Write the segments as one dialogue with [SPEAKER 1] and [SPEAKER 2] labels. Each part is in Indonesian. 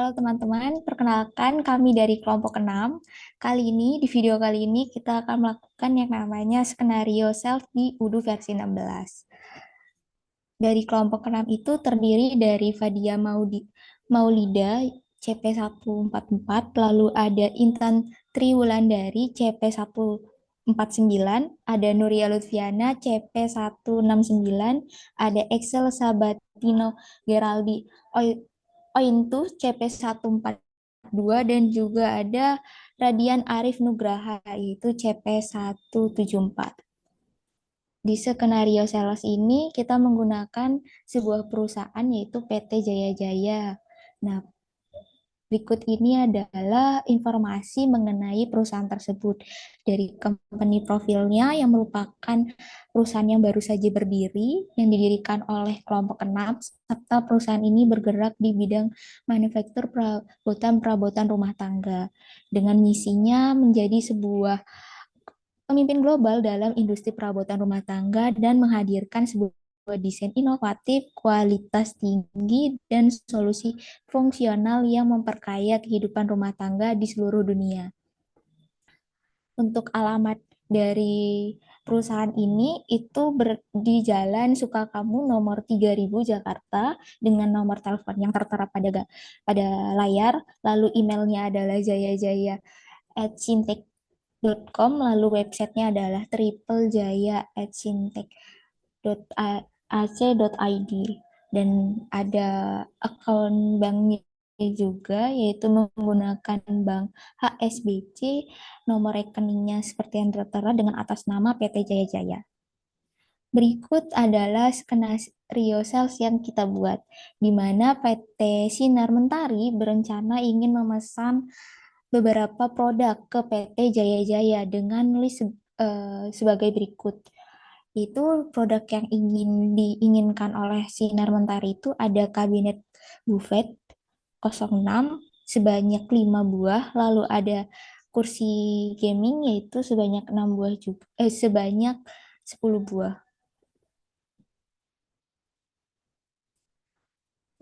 [SPEAKER 1] Halo teman-teman, perkenalkan kami dari kelompok 6. Di video kali ini kita akan melakukan yang namanya skenario self di UDU versi 16. Dari kelompok 6 itu terdiri dari Fadia Maulida CP144, lalu ada Intan Triwulandari CP149, ada Nuria Lutfiana CP169, ada Excel Sabatino Geraldi Ointu CP142, dan juga ada Radian Arif Nugraha yaitu CP174. Di skenario sales ini kita menggunakan sebuah perusahaan yaitu PT Jaya Jaya. Nah, berikut ini adalah informasi mengenai perusahaan tersebut. Dari company profilnya yang merupakan perusahaan yang baru saja berdiri, yang didirikan oleh kelompok 6, serta perusahaan ini bergerak di bidang manufaktur perabotan rumah tangga. Dengan misinya menjadi sebuah pemimpin global dalam industri perabotan rumah tangga dan menghadirkan sebuah desain inovatif, kualitas tinggi, dan solusi fungsional yang memperkaya kehidupan rumah tangga di seluruh dunia. Untuk alamat dari perusahaan ini itu di Jalan Sukakamu nomor 3000 Jakarta, dengan nomor telepon yang tertera pada layar, lalu emailnya adalah jayajaya@sintek.com, lalu websitenya adalah triplejaya@sintek.ac.id, dan ada akun banknya juga, yaitu menggunakan bank HSBC. Nomor rekeningnya seperti yang tertera dengan atas nama PT Jaya Jaya. Berikut adalah skenario sales yang kita buat, di mana PT Sinar Mentari berencana ingin memesan beberapa produk ke PT Jaya Jaya dengan list sebagai berikut. Itu produk yang diinginkan oleh Sinar Mentari itu ada kabinet buffet 06 sebanyak 5 buah, lalu ada kursi gaming yaitu sebanyak 6 buah juga, sebanyak 10 buah.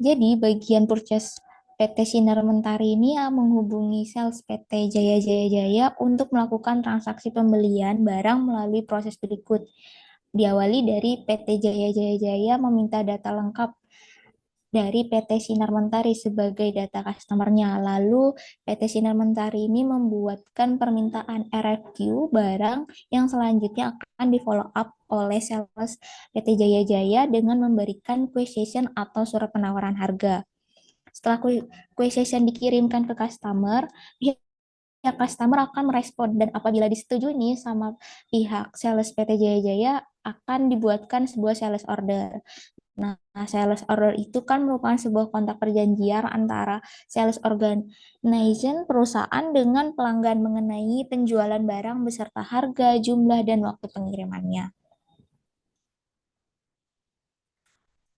[SPEAKER 1] Jadi bagian purchase PT Sinar Mentari ini ya menghubungi sales PT Jaya Jaya Jaya untuk melakukan transaksi pembelian barang melalui proses berikut. Diawali dari PT Jaya Jaya Jaya meminta data lengkap dari PT Sinar Mentari sebagai data customer-nya. Lalu PT Sinar Mentari ini membuatkan permintaan RFQ barang yang selanjutnya akan di-follow up oleh sales PT Jaya Jaya dengan memberikan quotation atau surat penawaran harga. Setelah quotation dikirimkan ke customer, pihak customer akan merespon, dan apabila disetujui nih sama pihak sales PT Jaya Jaya, akan dibuatkan sebuah sales order. Nah, sales order itu kan merupakan sebuah kontak perjanjian antara sales organization perusahaan dengan pelanggan mengenai penjualan barang beserta harga, jumlah, dan waktu pengirimannya.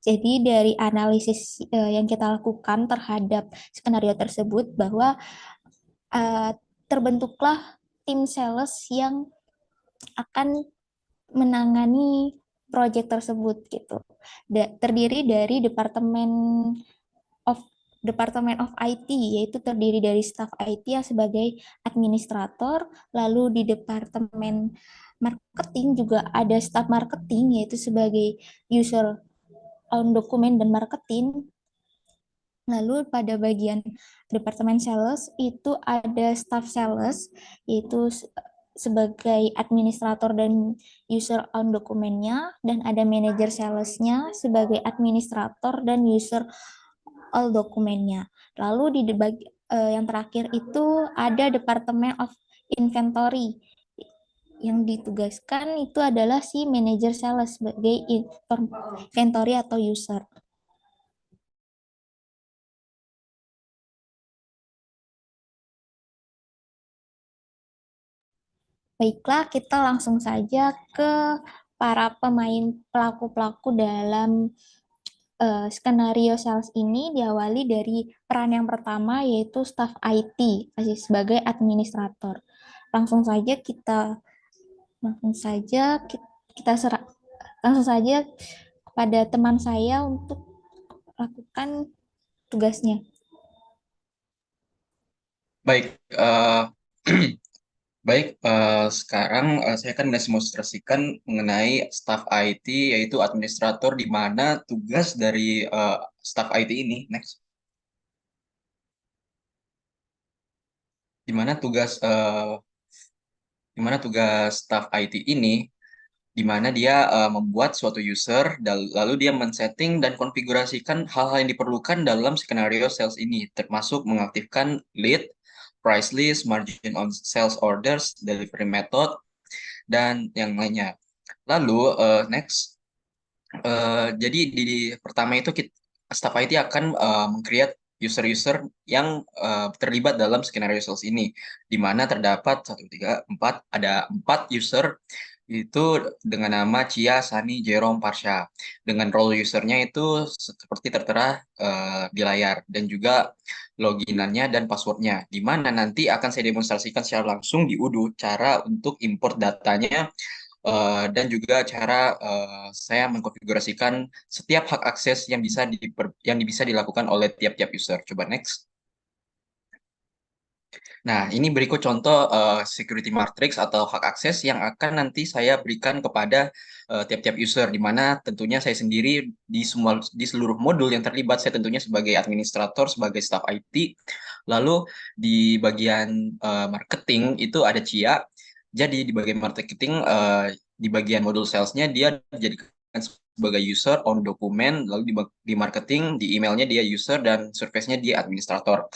[SPEAKER 1] Jadi dari analisis yang kita lakukan terhadap skenario tersebut, bahwa uh, terbentuklah tim sales yang akan menangani proyek tersebut gitu. Terdiri dari of Departemen of IT, yaitu terdiri dari staf IT yang sebagai administrator, lalu di Departemen Marketing juga ada staf marketing yaitu sebagai user on dokumen dan marketing. Lalu pada bagian Departemen Sales itu ada staff sales yaitu sebagai administrator dan user on dokumennya, dan ada manajer salesnya sebagai administrator dan user all dokumennya. Lalu yang terakhir itu ada Departemen of Inventory, yang ditugaskan itu adalah si manajer sales sebagai inventory atau user. Baiklah, kita langsung saja ke para pemain pelaku-pelaku dalam skenario sales ini. Diawali dari peran yang pertama, yaitu staff IT sebagai administrator. Langsung saja kita langsung saja kita serah langsung saja kepada teman saya untuk lakukan tugasnya.
[SPEAKER 2] Baik, baik. Sekarang saya akan mendemonstrasikan mengenai staf IT, yaitu administrator, di mana tugas dari staf IT ini, next, di mana tugas staf IT ini, di mana dia membuat suatu user, dan lalu dia men-setting dan konfigurasikan hal-hal yang diperlukan dalam skenario sales ini, termasuk mengaktifkan lead, price list, margin on sales orders, delivery method, dan yang lainnya. Lalu next, jadi di pertama itu staff IT akan meng-create user-user yang terlibat dalam skenario sales ini, di mana terdapat satu, tiga, empat, ada empat user itu dengan nama Chia, Sani, Jerome, Parsha. Dengan role usernya itu seperti tertera di layar, dan juga loginannya dan passwordnya, di mana nanti akan saya demonstrasikan secara langsung di Udo cara untuk import datanya, dan juga cara saya mengkonfigurasikan setiap hak akses yang bisa dilakukan oleh tiap-tiap user. Coba next. Nah, ini berikut contoh security matrix atau hak akses yang akan nanti saya berikan kepada tiap-tiap user, di mana tentunya saya sendiri di seluruh modul yang terlibat, saya tentunya sebagai administrator, sebagai staff IT. Lalu di bagian marketing itu ada Cia. Jadi di bagian marketing, di bagian modul salesnya dia dijadikan sebagai user on dokumen, lalu di marketing, di emailnya dia user, dan surface-nya dia administrator.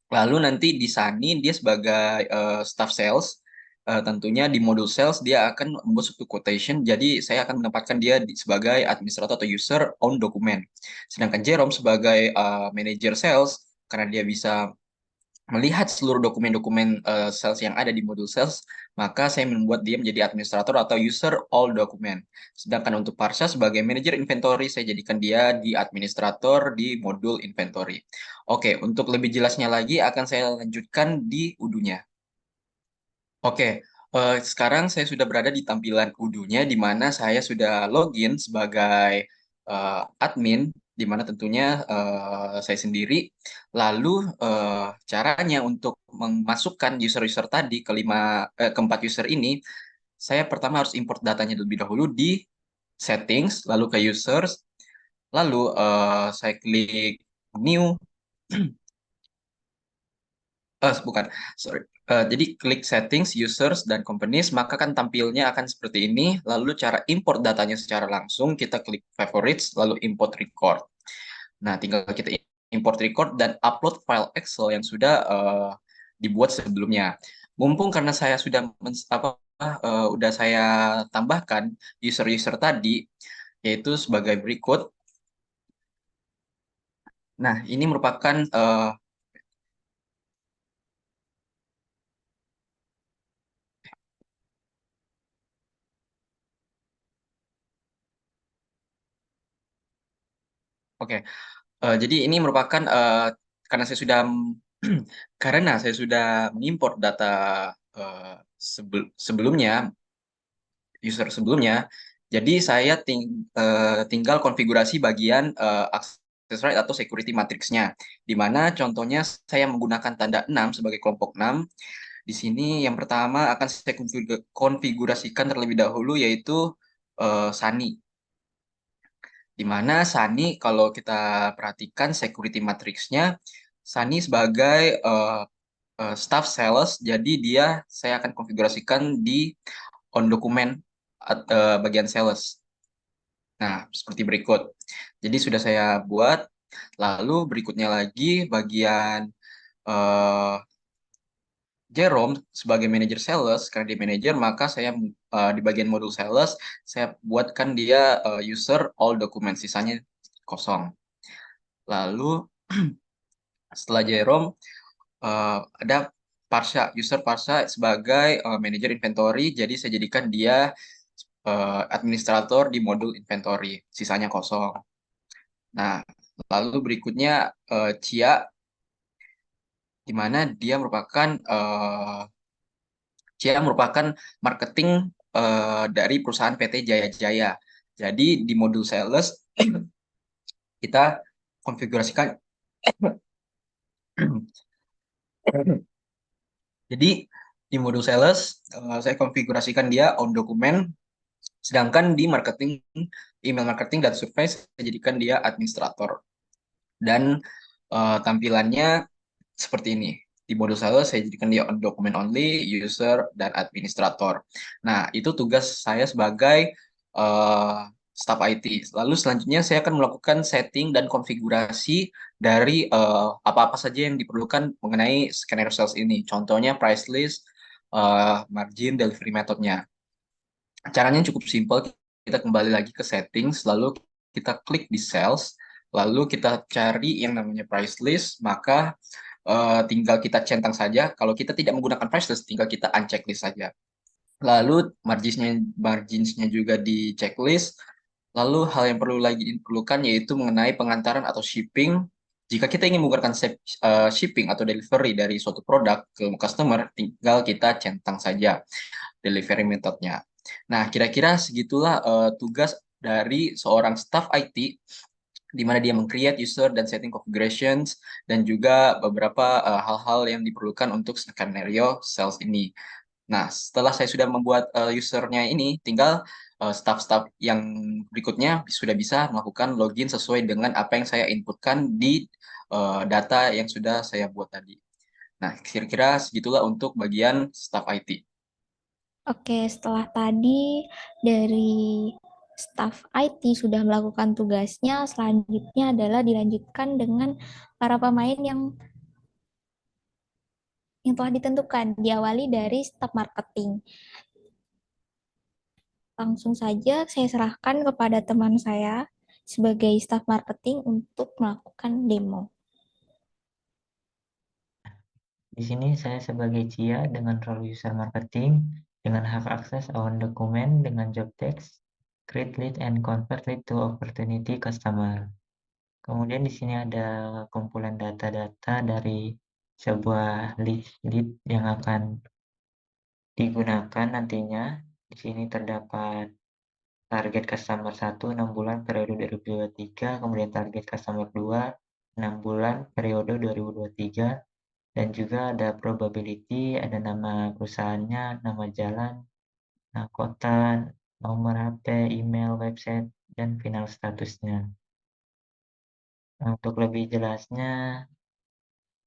[SPEAKER 2] Lalu nanti di Sani dia sebagai staff sales. Tentunya di modul sales dia akan membuat suatu quotation. Jadi saya akan menempatkan dia sebagai administrator atau user on dokumen. Sedangkan Jerome sebagai manager sales, karena dia bisa melihat seluruh dokumen-dokumen sales yang ada di modul sales, maka saya membuat dia menjadi administrator atau user all dokumen. Sedangkan untuk Parsha sebagai manager inventory, saya jadikan dia di administrator di modul inventory. Oke, untuk lebih jelasnya lagi akan saya lanjutkan di udunya. Oke, sekarang saya sudah berada di tampilan Udunya, di mana saya sudah login sebagai admin, di mana tentunya saya sendiri. Lalu caranya untuk memasukkan user-user tadi keempat user ini, saya pertama harus import datanya terlebih dahulu di settings, lalu ke users, lalu saya klik new. Bukan, sorry. Jadi klik settings, users, dan companies, maka kan tampilnya akan seperti ini. Lalu cara import datanya secara langsung, kita klik favorites, lalu import record. Nah, tinggal kita import record dan upload file Excel yang sudah dibuat sebelumnya. Mumpung karena saya sudah udah saya tambahkan user-user tadi, yaitu sebagai berikut. Nah, ini merupakan oke. Jadi ini merupakan karena saya sudah karena saya sudah mengimport data eh, sebelumnya, user sebelumnya, jadi saya tinggal konfigurasi bagian access right atau security matrix-nya, di mana contohnya saya menggunakan tanda 6 sebagai kelompok 6. Di sini yang pertama akan saya konfigurasikan terlebih dahulu, yaitu Sani. Di mana Sani, kalau kita perhatikan security matrix-nya, Sani sebagai staff sales, jadi saya akan konfigurasikan di on dokumen bagian sales. Nah, seperti berikut. Jadi sudah saya buat. Lalu berikutnya lagi bagian eh, Jerome sebagai manajer sales, karena dia manajer, maka saya di bagian modul sales, saya buatkan dia user all dokumen, sisanya kosong. Lalu setelah Jerome, ada user Parsha sebagai manajer inventory, jadi saya jadikan dia administrator di modul inventory, sisanya kosong. Nah, lalu berikutnya Cia, di mana Cia merupakan marketing dari perusahaan PT Jaya Jaya. Jadi di modul sales kita konfigurasikan Jadi di modul sales saya konfigurasikan dia on dokumen, sedangkan di marketing, email marketing dan survei saya jadikan dia administrator. Dan tampilannya seperti ini. Di modul sales saya jadikan dia on document only, user, dan administrator. Nah, itu tugas saya sebagai uh, staff IT. Lalu selanjutnya saya akan melakukan setting dan konfigurasi dari apa-apa saja yang diperlukan mengenai skenario sales ini. Contohnya price list, margin, delivery methodnya. Caranya cukup simpel. Kita kembali lagi ke settings, lalu kita klik di sales, lalu kita cari yang namanya price list, maka tinggal kita centang saja. Kalau kita tidak menggunakan price list, tinggal kita unchecklist saja. Lalu marginsnya juga di checklist. Lalu hal yang perlu lagi diperlukan yaitu mengenai pengantaran atau shipping. Jika kita ingin menggunakan shipping atau delivery dari suatu produk ke customer, tinggal kita centang saja delivery methodnya. Nah, kira-kira segitulah tugas dari seorang staff IT di mana dia meng-create user dan setting configurations dan juga beberapa hal-hal yang diperlukan untuk skenario sales ini. Nah, setelah saya sudah membuat usernya ini, tinggal staff-staff yang berikutnya sudah bisa melakukan login sesuai dengan apa yang saya inputkan di data yang sudah saya buat tadi. Nah, kira-kira segitulah untuk bagian staff IT.
[SPEAKER 1] Oke, setelah tadi dari staf IT sudah melakukan tugasnya, selanjutnya adalah dilanjutkan dengan para pemain yang telah ditentukan, diawali dari staf marketing. Langsung saja saya serahkan kepada teman saya sebagai staf marketing untuk melakukan demo.
[SPEAKER 3] Di sini saya sebagai Cia dengan role user marketing, dengan hak akses on dokumen, dengan job text, create lead and convert lead to opportunity customer. Kemudian di sini ada kumpulan data-data dari sebuah list lead yang akan digunakan nantinya. Di sini terdapat target customer 1 6 bulan periode 2023, kemudian target customer 2 6 bulan periode 2023, dan juga ada probability, ada nama perusahaannya, nama jalan, nah, kota, nomor HP, email, website, dan final statusnya. Nah, untuk lebih jelasnya,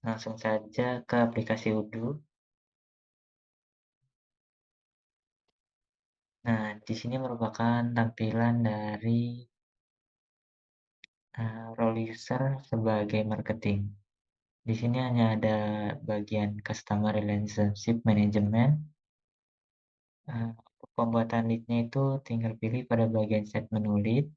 [SPEAKER 3] langsung saja ke aplikasi Udu. Nah, di sini merupakan tampilan dari role user sebagai marketing. Di sini hanya ada bagian Customer Relationship Management. Untuk pembuatan lead-nya itu tinggal pilih pada bagian set menu lead.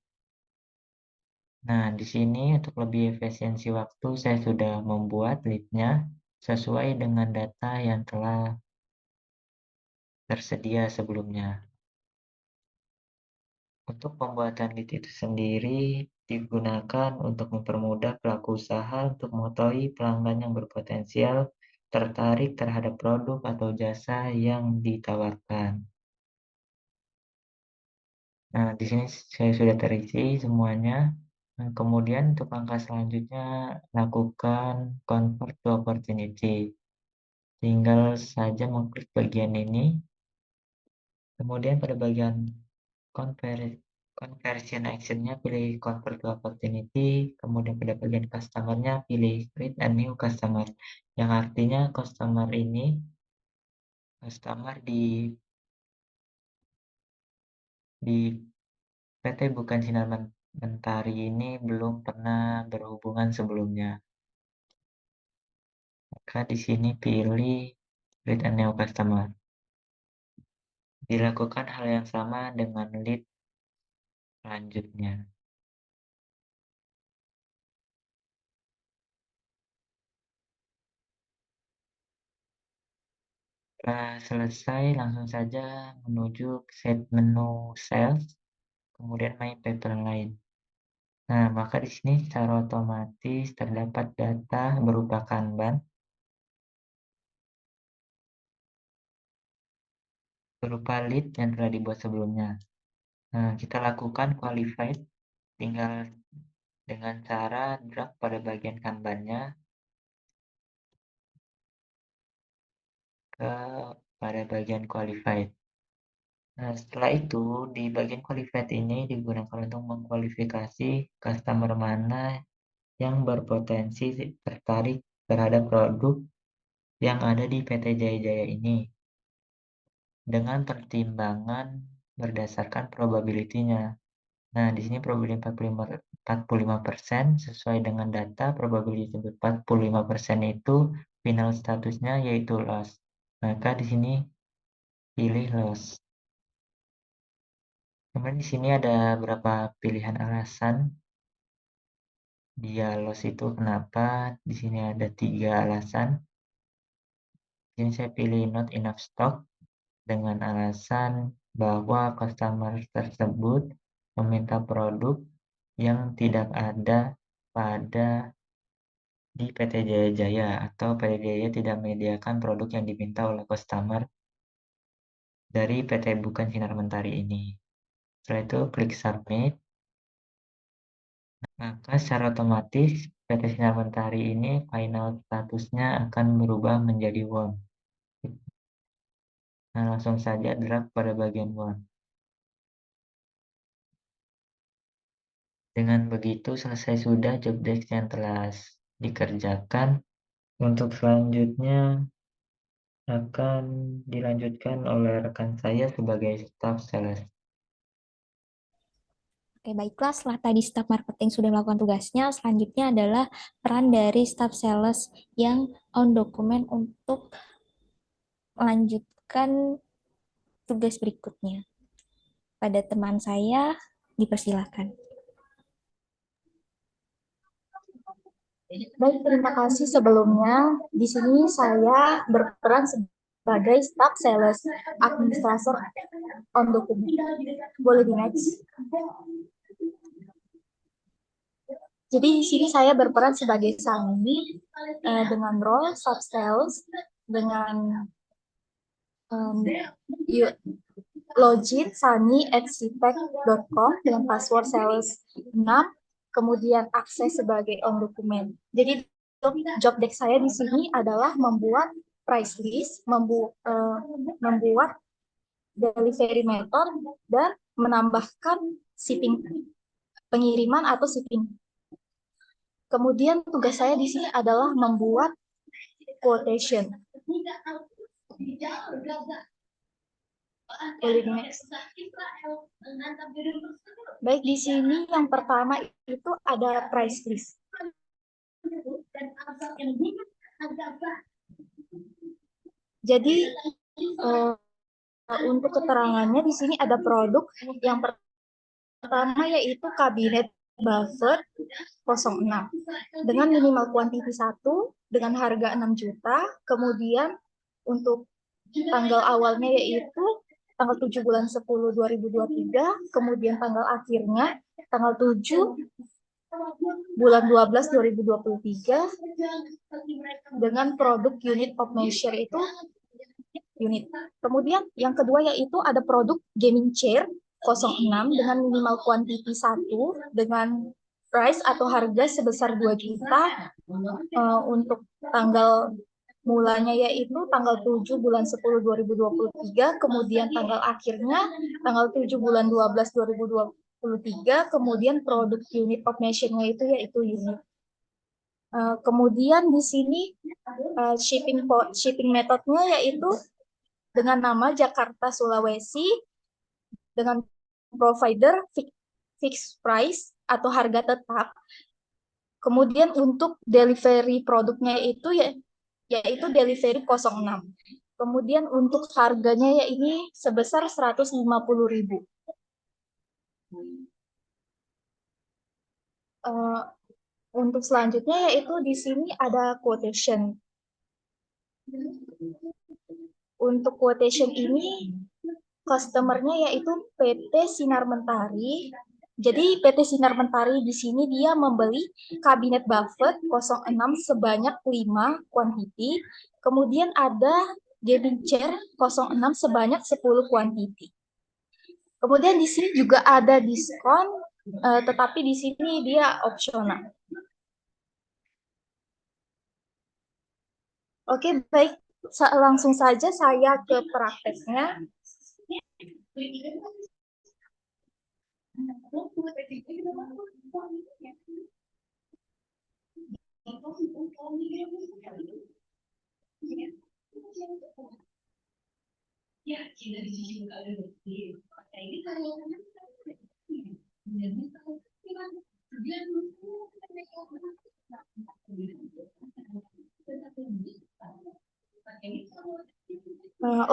[SPEAKER 3] Nah, di sini untuk lebih efisiensi waktu, saya sudah membuat lead-nya sesuai dengan data yang telah tersedia sebelumnya. Untuk pembuatan lead itu sendiri digunakan untuk mempermudah pelaku usaha untuk mengetahui pelanggan yang berpotensial tertarik terhadap produk atau jasa yang ditawarkan. Nah, di sini saya sudah terisi semuanya. Nah, kemudian untuk langkah selanjutnya, lakukan convert to opportunity. Tinggal saja mengklik bagian ini. Kemudian pada bagian conversion action-nya pilih convert to opportunity. Kemudian pada bagian customer-nya pilih create a new customer. Yang artinya customer di PT Bukan Sinar Mentari ini belum pernah berhubungan sebelumnya. Maka di sini pilih create a new customer. Dilakukan hal yang sama dengan lead selanjutnya. Setelah selesai, langsung saja menuju set menu sales, kemudian My Paperline. Nah, maka di sini secara otomatis terdapat data berupa Kanban, berupa lead yang telah dibuat sebelumnya. Nah, kita lakukan qualified, tinggal dengan cara drag pada bagian Kanbannya. pada bagian qualified. Nah, setelah itu di bagian qualified ini digunakan untuk mengkualifikasi customer mana yang berpotensi tertarik terhadap produk yang ada di PT Jaya Jaya ini dengan pertimbangan berdasarkan probability-nya. Nah, di sini probability 45% sesuai dengan data probability 45% itu final statusnya yaitu loss. Maka di sini pilih loss. Kemudian di sini ada beberapa pilihan alasan dia loss itu kenapa. Di sini ada 3 alasan. Ini saya pilih not enough stock dengan alasan bahwa customer tersebut meminta produk yang tidak ada pada di PT Jaya Jaya atau PT Jaya tidak menyediakan produk yang diminta oleh customer dari PT Bukan Sinar Mentari ini. Setelah itu klik submit, maka secara otomatis PT Sinar Mentari ini final statusnya akan berubah menjadi won. Nah, langsung saja drag pada bagian won. Dengan begitu selesai sudah job desk yang telah dikerjakan. Untuk selanjutnya akan dilanjutkan oleh rekan saya sebagai staff sales.
[SPEAKER 1] Oke, baiklah. Setelah tadi staf marketing sudah melakukan tugasnya, selanjutnya adalah peran dari staf sales yang on dokumen untuk melanjutkan tugas berikutnya. Pada teman saya, dipersilakan.
[SPEAKER 4] Baik, terima kasih sebelumnya. Di sini saya berperan sebagai staff sales administrator on dokumen. Boleh di next. Jadi di sini saya berperan sebagai Sani dengan role staff sales dengan login sani@ctech.com dengan password sales 6, kemudian akses sebagai on dokumen. Jadi job desk saya di sini adalah membuat price list, membuat delivery method, dan menambahkan shipping pengiriman atau shipping. Kemudian tugas saya di sini adalah membuat quotation. Baik, di sini yang pertama itu ada price list. Jadi untuk keterangannya di sini ada produk yang pertama yaitu kabinet buffer 06 dengan minimal kuantiti 1 dengan harga 6 juta. Kemudian untuk tanggal awalnya yaitu tanggal 7 bulan 10 2023, kemudian tanggal akhirnya tanggal 7 bulan 12 2023 dengan produk unit of measure itu unit. Kemudian yang kedua yaitu ada produk gaming chair 06 dengan minimal kuantiti 1 dengan price atau harga sebesar 2 juta untuk tanggal mulanya yaitu tanggal 7 bulan 10 2023, kemudian tanggal akhirnya tanggal 7 bulan 12 2023, kemudian produk unit of measure-nya itu yaitu unit. Kemudian di sini shipping methodnya yaitu dengan nama Jakarta Sulawesi dengan provider fixed price atau harga tetap. Kemudian untuk delivery produknya itu yaitu delivery 06. Kemudian untuk harganya ya ini sebesar 150.000. Untuk selanjutnya yaitu di sini ada quotation. Untuk quotation ini customer-nya yaitu PT Sinar Mentari. Jadi PT Sinar Mentari di sini dia membeli kabinet Buffett 06 sebanyak 5 quantity. Kemudian ada gaming chair 06 sebanyak 10 quantity. Kemudian di sini juga ada diskon, tetapi di sini dia opsional. Oke, baik. Langsung saja saya ke prakteknya.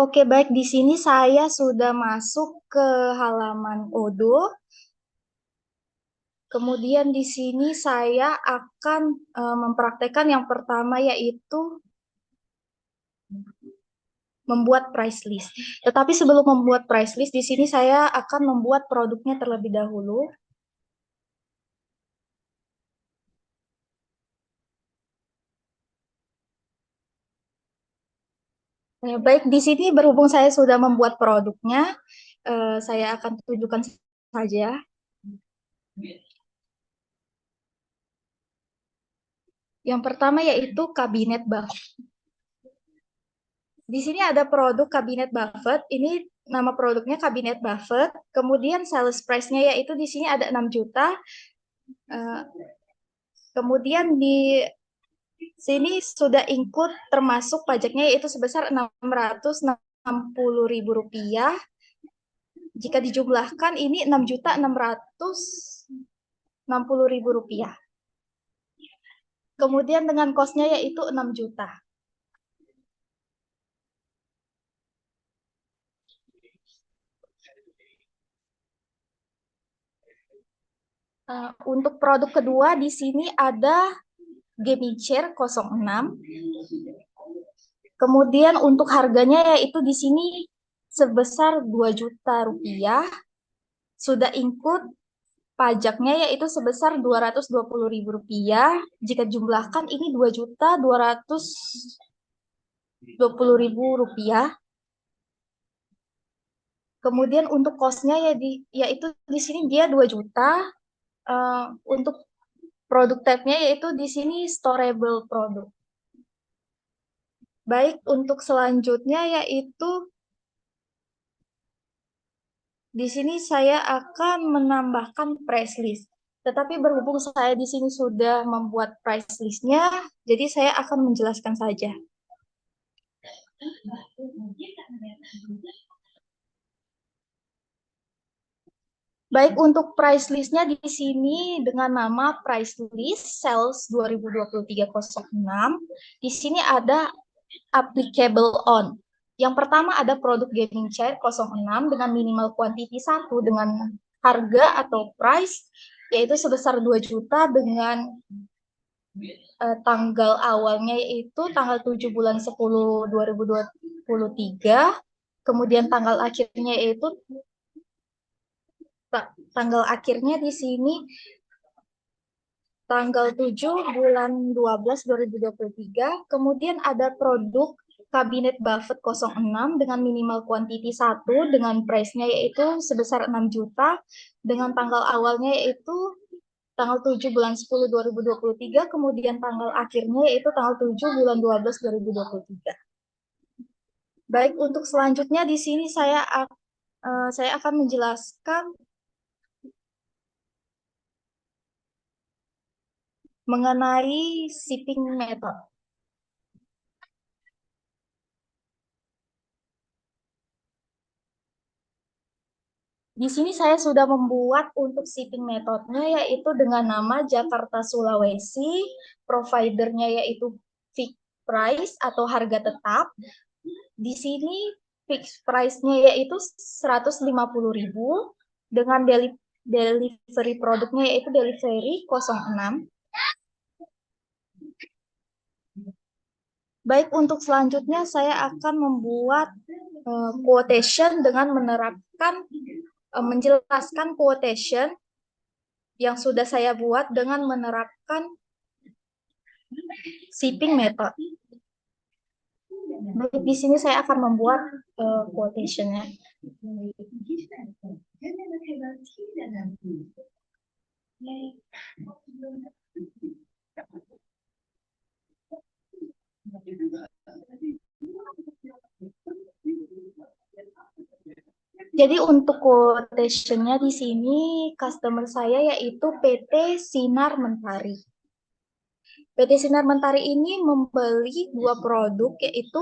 [SPEAKER 4] Oke, baik. Di sini saya sudah masuk ke halaman Odoo. Kemudian di sini saya akan mempraktekkan yang pertama, yaitu membuat price list. Tetapi sebelum membuat price list, di sini saya akan membuat produknya terlebih dahulu. Baik, di sini berhubung saya sudah membuat produknya, saya akan tunjukkan saja. Yang pertama yaitu kabinet Buffett. Di sini ada produk kabinet Buffett. Ini nama produknya kabinet Buffett. Kemudian sales price-nya yaitu di sini ada 6 juta. Kemudian di sini sudah include termasuk pajaknya yaitu sebesar Rp660.000. Jika dijumlahkan ini Rp6.660.000. Kemudian dengan cost-nya yaitu 6 juta. Untuk produk kedua di sini ada gaming chair 06. Kemudian untuk harganya yaitu di sini sebesar 2 juta rupiah. Sudah include pajaknya yaitu sebesar Rp220.000. Jika jumlahkan ini Rp2.220.000. Kemudian untuk cost-nya yaitu di sini dia 2 juta. Untuk produk tab-nya yaitu di sini storable produk. Baik, untuk selanjutnya yaitu di sini saya akan menambahkan price list. Tetapi berhubung saya di sini sudah membuat price list-nya, jadi saya akan menjelaskan saja. Baik, untuk price list-nya di sini dengan nama price list sales 2023-06. Di sini ada applicable on. Yang pertama ada produk gaming chair 06 dengan minimal quantity 1 dengan harga atau price yaitu sebesar 2 juta dengan tanggal awalnya yaitu tanggal 7 bulan 10 2023. Kemudian tanggal akhirnya yaitu di sini tanggal 7 bulan 12 2023. Kemudian ada produk kabinet Buffett 06 dengan minimal quantity 1 dengan price-nya yaitu sebesar 6 juta dengan tanggal awalnya yaitu tanggal 7 bulan 10 2023, kemudian tanggal akhirnya yaitu tanggal 7 bulan 12 2023. Baik, untuk selanjutnya di sini saya akan menjelaskan mengenai shipping method. Di sini saya sudah membuat untuk shipping methodnya yaitu dengan nama Jakarta Sulawesi, providernya yaitu fixed price atau harga tetap. Di sini fixed price-nya yaitu 150.000 dengan delivery produknya yaitu delivery 06. Baik, untuk selanjutnya saya akan membuat quotation dengan menjelaskan quotation yang sudah saya buat dengan menerapkan shipping method. Baik, di sini saya akan membuat quotation-nya. Jadi untuk quotation-nya di sini customer saya yaitu PT Sinar Mentari. PT Sinar Mentari ini membeli dua produk yaitu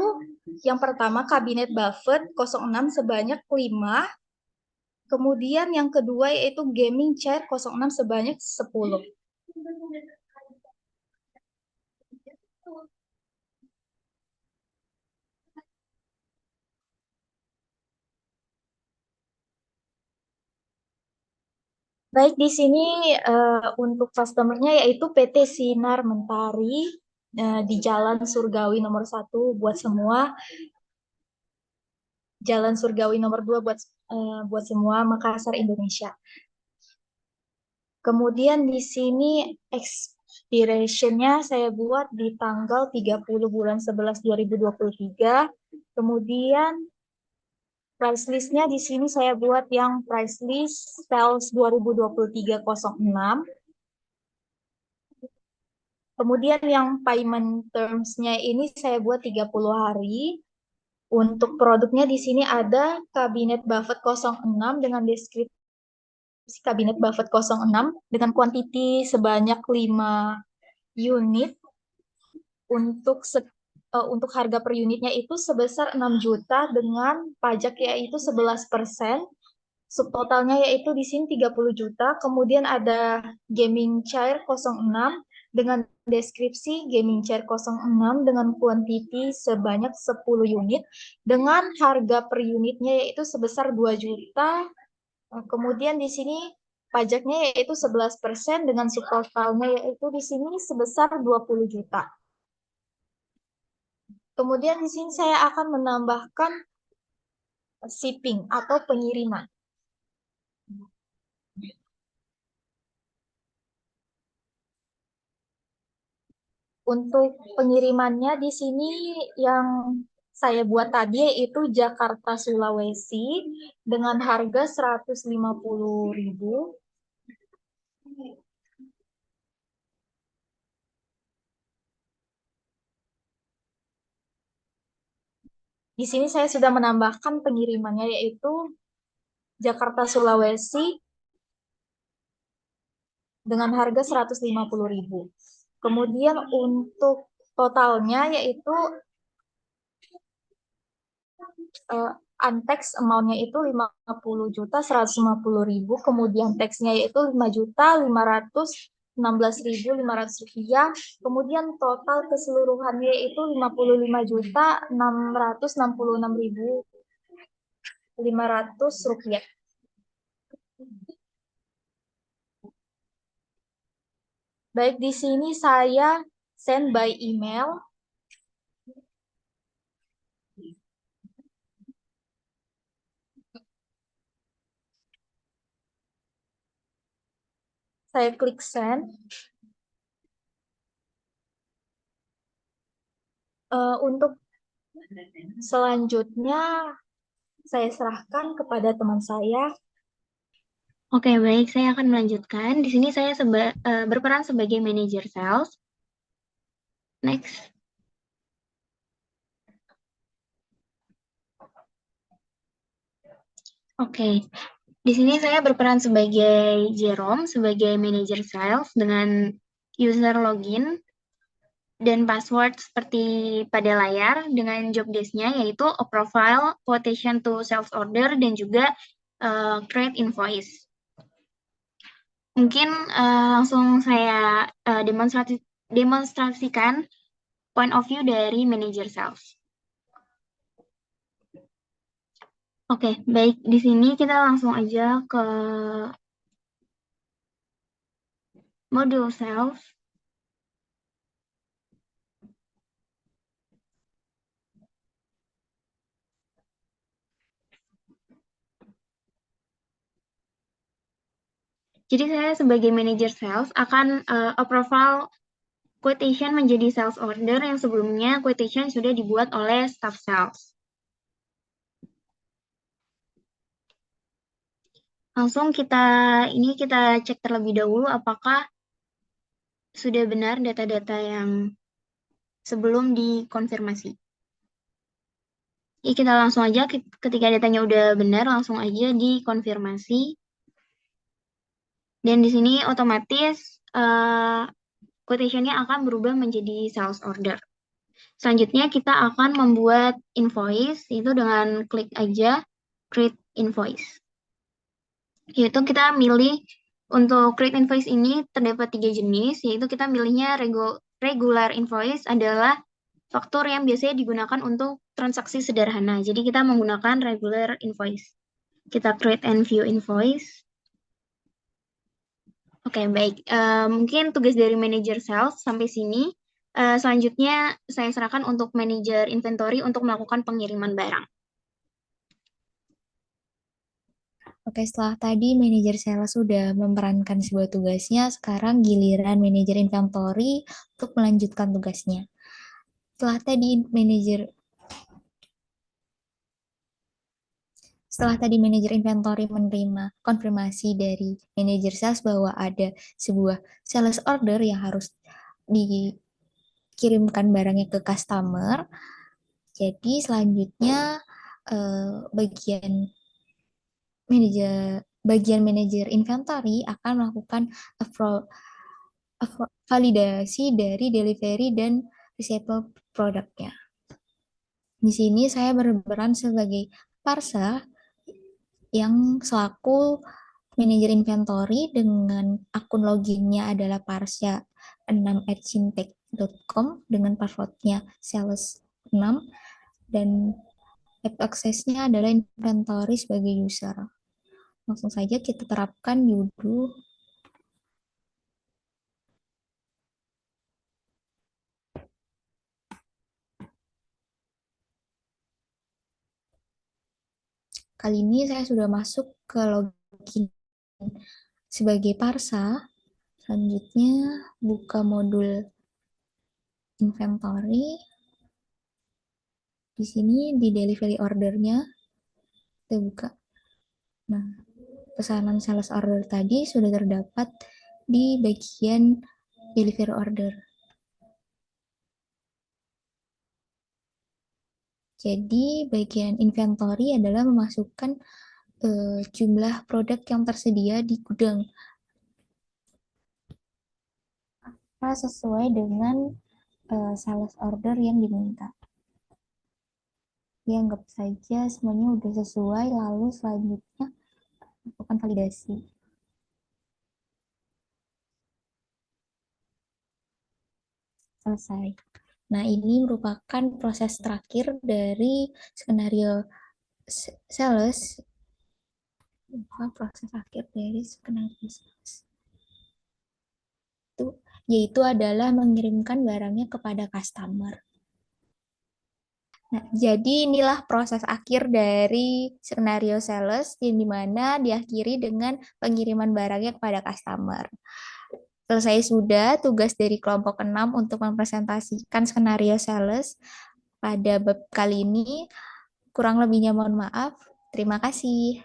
[SPEAKER 4] yang pertama kabinet Buffett 06 sebanyak 5, kemudian yang kedua yaitu gaming chair 06 sebanyak 10. Baik, di sini untuk customernya yaitu PT Sinar Mentari di Jalan Surgawi nomor 1 buat semua, Jalan Surgawi nomor 2 buat semua, Makassar, Indonesia. Kemudian di sini expiration-nya saya buat di tanggal 30 bulan 11 2023. Kemudian price list-nya di sini saya buat yang price list sales 2023-06. Kemudian yang payment terms-nya ini saya buat 30 hari. Untuk produknya di sini ada kabinet Buffett 06 dengan deskripsi kabinet Buffett 06 dengan kuantiti sebanyak 5 unit. Untuk harga per unitnya itu sebesar 6 juta dengan pajak yaitu 11%. Subtotalnya yaitu di sini 30 juta. Kemudian ada gaming chair 06 dengan deskripsi gaming chair 06 dengan kuantiti sebanyak 10 unit dengan harga per unitnya yaitu sebesar 2 juta. Kemudian di sini pajaknya yaitu 11% dengan subtotalnya yaitu di sini sebesar 20 juta. Kemudian di sini saya akan menambahkan shipping atau pengiriman. Untuk pengirimannya di sini yang saya buat tadi yaitu Jakarta Sulawesi dengan harga 150.000. Di sini saya sudah menambahkan pengirimannya yaitu Jakarta Sulawesi dengan harga 150.000. Kemudian untuk totalnya yaitu untax amount-nya itu 50.150.000, kemudian tax-nya yaitu 5.516.500 rupiah, kemudian total keseluruhannya yaitu 55.666.500 rupiah. Baik, di sini saya send by email. Saya klik send. Untuk selanjutnya saya serahkan kepada teman saya.
[SPEAKER 1] Oke, baik. Saya akan melanjutkan. Di sini saya berperan sebagai manajer sales. Next. Oke. Di sini saya berperan sebagai Jerome, sebagai manajer sales dengan user login dan password seperti pada layar dengan job desk-nya yaitu a profile, quotation to sales order, dan juga create invoice. Mungkin langsung saya demonstrasikan point of view dari manager sales. Oke, baik. Di sini kita langsung aja ke modul sales. Jadi saya sebagai manager sales akan profile quotation menjadi sales order yang sebelumnya quotation sudah dibuat oleh staff sales. Langsung kita cek terlebih dahulu apakah sudah benar data-data yang sebelum dikonfirmasi.
[SPEAKER 5] Ya, kita langsung aja ketika datanya udah benar, langsung aja dikonfirmasi. Dan di sini otomatis quotation-nya akan berubah menjadi sales order. Selanjutnya kita akan membuat invoice, itu dengan klik aja create invoice. Yaitu kita milih untuk create invoice ini terdapat 3 jenis, yaitu kita milihnya regular invoice adalah faktur yang biasanya digunakan untuk transaksi sederhana. Jadi kita menggunakan regular invoice. Kita create and view invoice. Oke, baik. Mungkin tugas dari manajer sales sampai sini. Selanjutnya saya serahkan untuk manajer inventory untuk melakukan pengiriman barang.
[SPEAKER 1] Oke, setelah tadi manajer sales sudah memerankan sebuah tugasnya, sekarang giliran manajer inventory untuk melanjutkan tugasnya. Setelah tadi manajer inventory menerima konfirmasi dari manajer sales bahwa ada sebuah sales order yang harus dikirimkan barangnya ke customer. Jadi selanjutnya bagian manajer inventory akan melakukan validasi dari delivery dan receivable produknya. Di sini saya berperan sebagai parsa yang selaku manajer inventory dengan akun loginnya adalah parsya6@cintek.com dengan passwordnya sales6 dan app aksesnya adalah inventory sebagai user. Langsung saja kita terapkan Yudu. Kali ini saya sudah masuk ke login sebagai parsa. Selanjutnya buka modul inventory. Di sini di delivery ordernya kita buka. Nah, pesanan sales order tadi sudah terdapat di bagian delivery order. Jadi bagian inventory adalah memasukkan jumlah produk yang tersedia di gudang sesuai dengan sales order yang diminta. Ya, anggap saja semuanya udah sesuai, lalu selanjutnya lakukan validasi. Selesai. Nah, ini merupakan proses terakhir dari skenario sales. Proses akhir dari skenario sales. Yaitu adalah mengirimkan barangnya kepada customer. Nah, jadi inilah proses akhir dari skenario sales yang dimana diakhiri dengan pengiriman barangnya kepada customer. Selesai sudah tugas dari kelompok 6 untuk mempresentasikan skenario sales pada bab kali ini. Kurang lebihnya mohon maaf. Terima kasih.